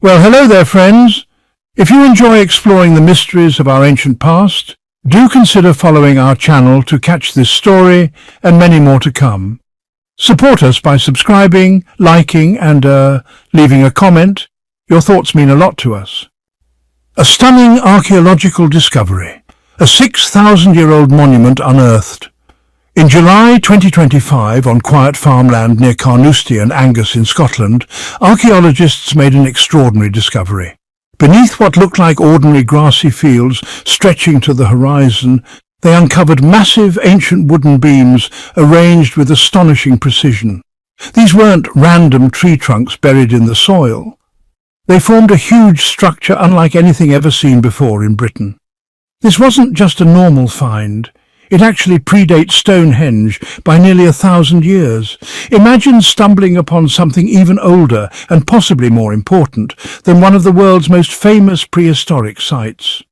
Well, hello there, friends. If you enjoy exploring the mysteries of our ancient past, do consider following our channel to catch this story and many more to come. Support us by subscribing, liking and leaving a comment. Your thoughts mean a lot to us. A stunning archaeological discovery. A 6,000-year-old monument unearthed. In July 2025, on quiet farmland near Carnoustie and Angus in Scotland, archaeologists made an extraordinary discovery. Beneath what looked like ordinary grassy fields stretching to the horizon, they uncovered massive ancient wooden beams arranged with astonishing precision. These weren't random tree trunks buried in the soil. They formed a huge structure unlike anything ever seen before in Britain. This wasn't just a normal find. It actually predates Stonehenge by nearly 1,000 years. Imagine stumbling upon something even older and possibly more important than one of the world's most famous prehistoric sites.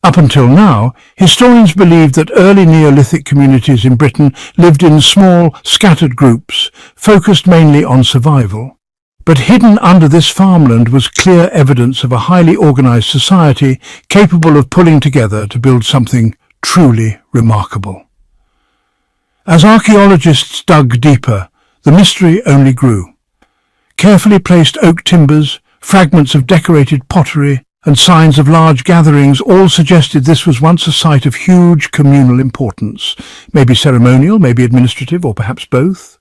Up until now, historians believed that early Neolithic communities in Britain lived in small, scattered groups, focused mainly on survival. But hidden under this farmland was clear evidence of a highly organized society capable of pulling together to build something truly remarkable. As archaeologists dug deeper, the mystery only grew. Carefully placed oak timbers, fragments of decorated pottery, and signs of large gatherings all suggested this was once a site of huge communal importance, maybe ceremonial, maybe administrative, or perhaps both.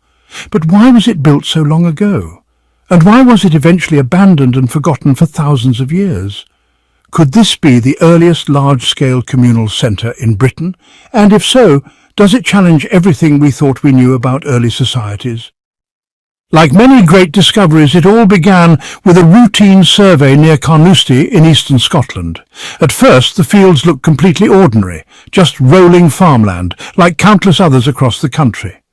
But why was it built so long ago? And why was it eventually abandoned and forgotten for thousands of years? Could this be the earliest large-scale communal centre in Britain? And if so, does it challenge everything we thought we knew about early societies? Like many great discoveries, it all began with a routine survey near Carnoustie in eastern Scotland. At first, the fields looked completely ordinary, just rolling farmland, like countless others across the country.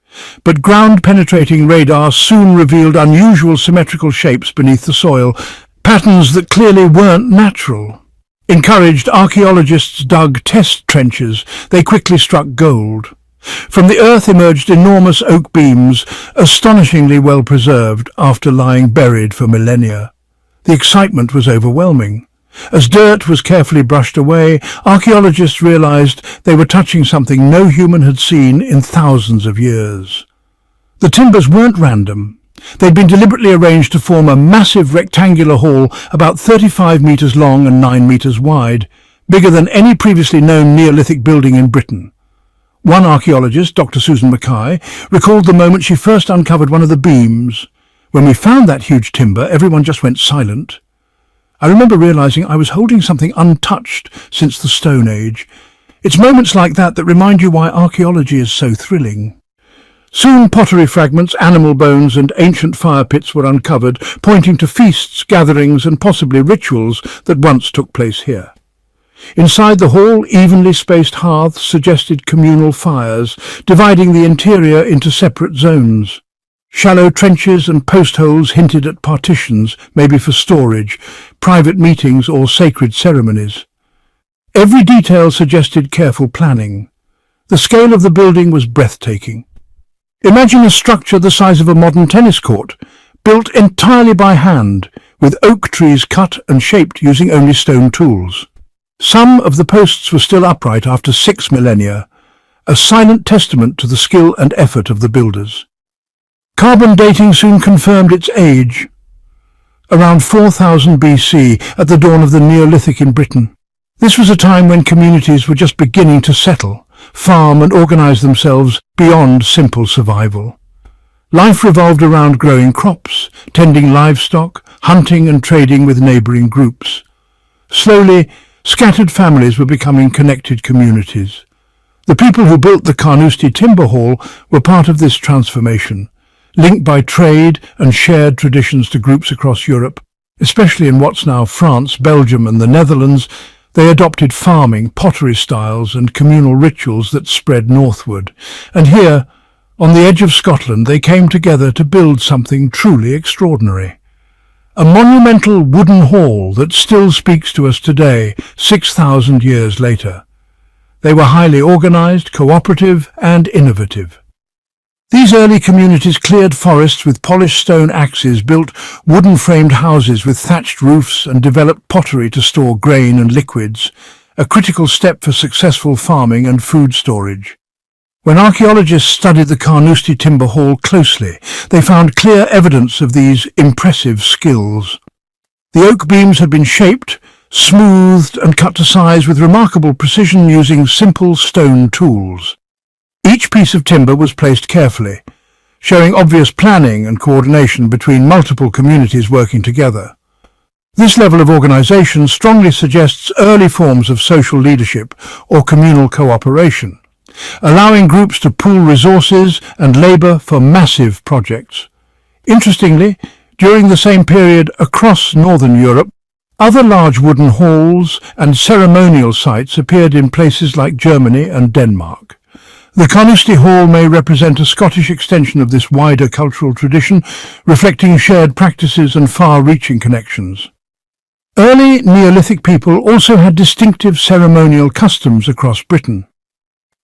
But ground-penetrating radar soon revealed unusual symmetrical shapes beneath the soil, patterns that clearly weren't natural. Encouraged, archaeologists dug test trenches. They quickly struck gold. From the earth emerged enormous oak beams, astonishingly well preserved after lying buried for millennia. The excitement was overwhelming. As dirt was carefully brushed away, archaeologists realized they were touching something no human had seen in thousands of years. The timbers weren't random. They'd been deliberately arranged to form a massive rectangular hall about 35 metres long and 9 metres wide, bigger than any previously known Neolithic building in Britain. One archaeologist, Dr. Susan Mackay, recalled the moment she first uncovered one of the beams. When we found that huge timber, everyone just went silent. I remember realising I was holding something untouched since the Stone Age. It's moments like that remind you why archaeology is so thrilling. Soon pottery fragments, animal bones and ancient fire pits were uncovered, pointing to feasts, gatherings and possibly rituals that once took place here. Inside the hall, evenly spaced hearths suggested communal fires, dividing the interior into separate zones. Shallow trenches and post holes hinted at partitions, maybe for storage, private meetings or sacred ceremonies. Every detail suggested careful planning. The scale of the building was breathtaking. Imagine a structure the size of a modern tennis court, built entirely by hand, with oak trees cut and shaped using only stone tools. Some of the posts were still upright after 6 millennia, a silent testament to the skill and effort of the builders. Carbon dating soon confirmed its age. Around 4000 BC, at the dawn of the Neolithic in Britain. This was a time when communities were just beginning to settle, farm and organize themselves beyond simple survival. Life revolved around growing crops, tending livestock, hunting and trading with neighbouring groups. Slowly, scattered families were becoming connected communities. The people who built the Carnoustie Timber Hall were part of this transformation, linked by trade and shared traditions to groups across Europe. Especially in what's now France, Belgium and the Netherlands, they adopted farming, pottery styles and communal rituals that spread northward. And here, on the edge of Scotland, they came together to build something truly extraordinary. A monumental wooden hall that still speaks to us today, 6,000 years later. They were highly organized, cooperative and innovative. These early communities cleared forests with polished stone axes, built wooden-framed houses with thatched roofs, and developed pottery to store grain and liquids, a critical step for successful farming and food storage. When archaeologists studied the Carnoustie Timber Hall closely, they found clear evidence of these impressive skills. The oak beams had been shaped, smoothed and cut to size with remarkable precision using simple stone tools. Each piece of timber was placed carefully, showing obvious planning and coordination between multiple communities working together. This level of organization strongly suggests early forms of social leadership or communal cooperation, allowing groups to pool resources and labor for massive projects. Interestingly, during the same period across northern Europe, other large wooden halls and ceremonial sites appeared in places like Germany and Denmark. The Carnoustie Hall may represent a Scottish extension of this wider cultural tradition, reflecting shared practices and far-reaching connections. Early Neolithic people also had distinctive ceremonial customs across Britain.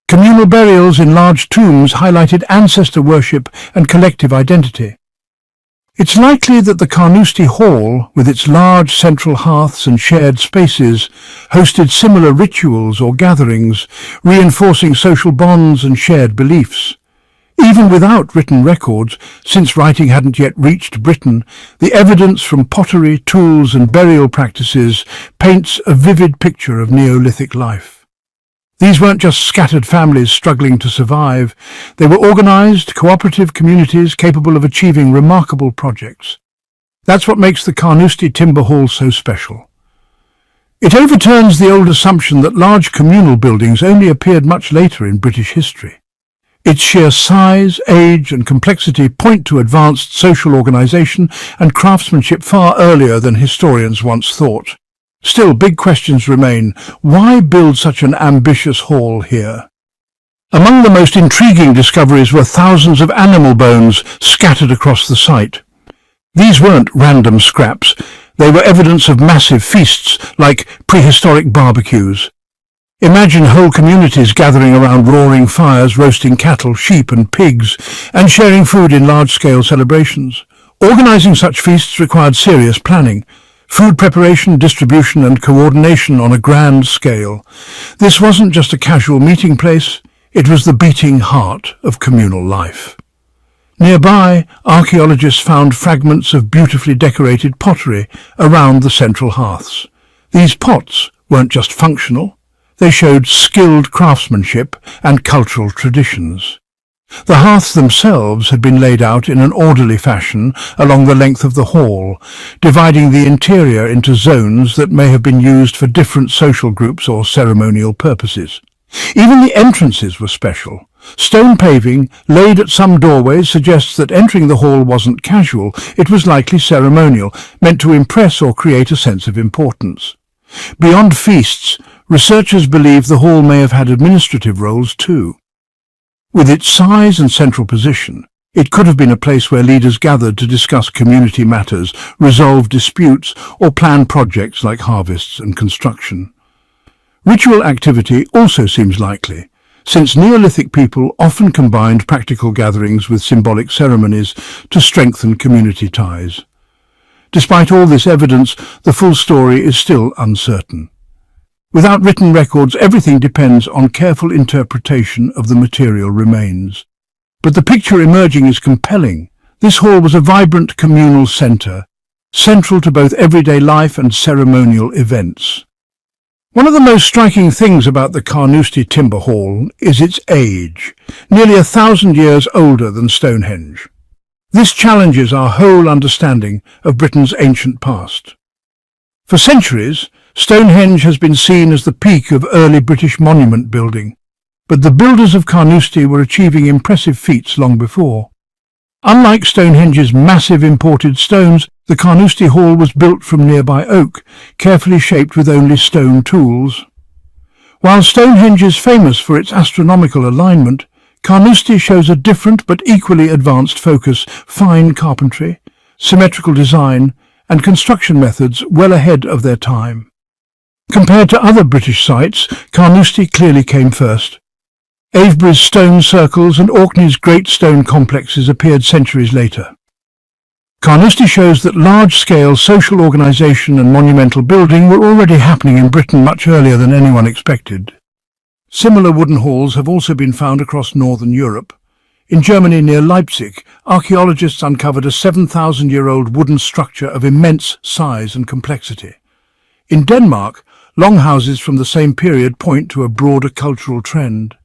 Communal burials in large tombs highlighted ancestor worship and collective identity. It's likely that the Carnoustie Hall, with its large central hearths and shared spaces, hosted similar rituals or gatherings, reinforcing social bonds and shared beliefs. Even without written records, since writing hadn't yet reached Britain, the evidence from pottery, tools and burial practices paints a vivid picture of Neolithic life. These weren't just scattered families struggling to survive. They were organized, cooperative communities capable of achieving remarkable projects. That's what makes the Carnoustie Timber Hall so special. It overturns the old assumption that large communal buildings only appeared much later in British history. Its sheer size, age and complexity point to advanced social organization and craftsmanship far earlier than historians once thought. Still, big questions remain. Why build such an ambitious hall here? Among the most intriguing discoveries were thousands of animal bones scattered across the site. These weren't random scraps. They were evidence of massive feasts, like prehistoric barbecues. Imagine whole communities gathering around roaring fires, roasting cattle, sheep and pigs, and sharing food in large-scale celebrations. Organizing such feasts required serious planning. Food preparation, distribution and coordination on a grand scale. This wasn't just a casual meeting place, it was the beating heart of communal life. Nearby, archaeologists found fragments of beautifully decorated pottery around the central hearths. These pots weren't just functional, they showed skilled craftsmanship and cultural traditions. The hearths themselves had been laid out in an orderly fashion along the length of the hall, dividing the interior into zones that may have been used for different social groups or ceremonial purposes. Even the entrances were special. Stone paving, laid at some doorways, suggests that entering the hall wasn't casual, it was likely ceremonial, meant to impress or create a sense of importance. Beyond feasts, researchers believe the hall may have had administrative roles too. With its size and central position, it could have been a place where leaders gathered to discuss community matters, resolve disputes, or plan projects like harvests and construction. Ritual activity also seems likely, since Neolithic people often combined practical gatherings with symbolic ceremonies to strengthen community ties. Despite all this evidence, the full story is still uncertain. Without written records, everything depends on careful interpretation of the material remains. But the picture emerging is compelling. This hall was a vibrant communal centre, central to both everyday life and ceremonial events. One of the most striking things about the Carnoustie Timber Hall is its age, nearly 1,000 years older than Stonehenge. This challenges our whole understanding of Britain's ancient past. For centuries, Stonehenge has been seen as the peak of early British monument building, but the builders of Carnoustie were achieving impressive feats long before. Unlike Stonehenge's massive imported stones, the Carnoustie Hall was built from nearby oak, carefully shaped with only stone tools. While Stonehenge is famous for its astronomical alignment, Carnoustie shows a different but equally advanced focus: fine carpentry, symmetrical design, and construction methods well ahead of their time. Compared to other British sites, Carnoustie clearly came first. Avebury's stone circles and Orkney's great stone complexes appeared centuries later. Carnoustie shows that large-scale social organisation and monumental building were already happening in Britain much earlier than anyone expected. Similar wooden halls have also been found across northern Europe. In Germany near Leipzig, archaeologists uncovered a 7,000-year-old wooden structure of immense size and complexity. In Denmark, longhouses from the same period point to a broader cultural trend.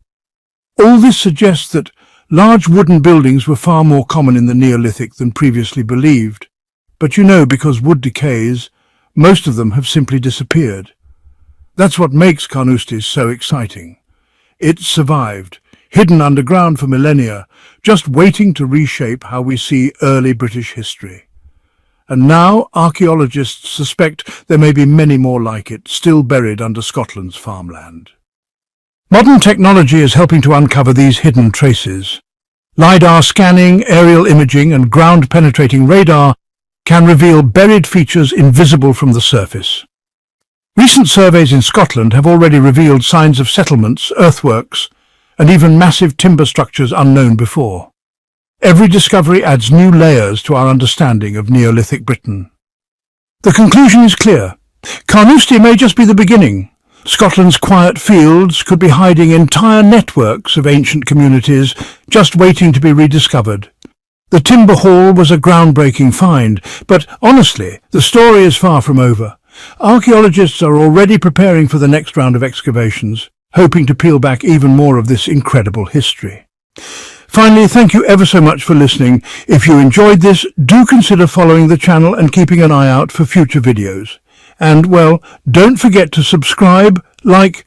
All this suggests that large wooden buildings were far more common in the Neolithic than previously believed. But because wood decays, most of them have simply disappeared. That's what makes Carnoustie so exciting. It survived, hidden underground for millennia, just waiting to reshape how we see early British history. And now archaeologists suspect there may be many more like it, still buried under Scotland's farmland. Modern technology is helping to uncover these hidden traces. LiDAR scanning, aerial imaging and ground-penetrating radar can reveal buried features invisible from the surface. Recent surveys in Scotland have already revealed signs of settlements, earthworks, and even massive timber structures unknown before. Every discovery adds new layers to our understanding of Neolithic Britain. The conclusion is clear. Carnoustie may just be the beginning. Scotland's quiet fields could be hiding entire networks of ancient communities just waiting to be rediscovered. The Timber Hall was a groundbreaking find, but honestly, the story is far from over. Archaeologists are already preparing for the next round of excavations, hoping to peel back even more of this incredible history. Finally, thank you ever so much for listening. If you enjoyed this, do consider following the channel and keeping an eye out for future videos. And, well, don't forget to subscribe, like,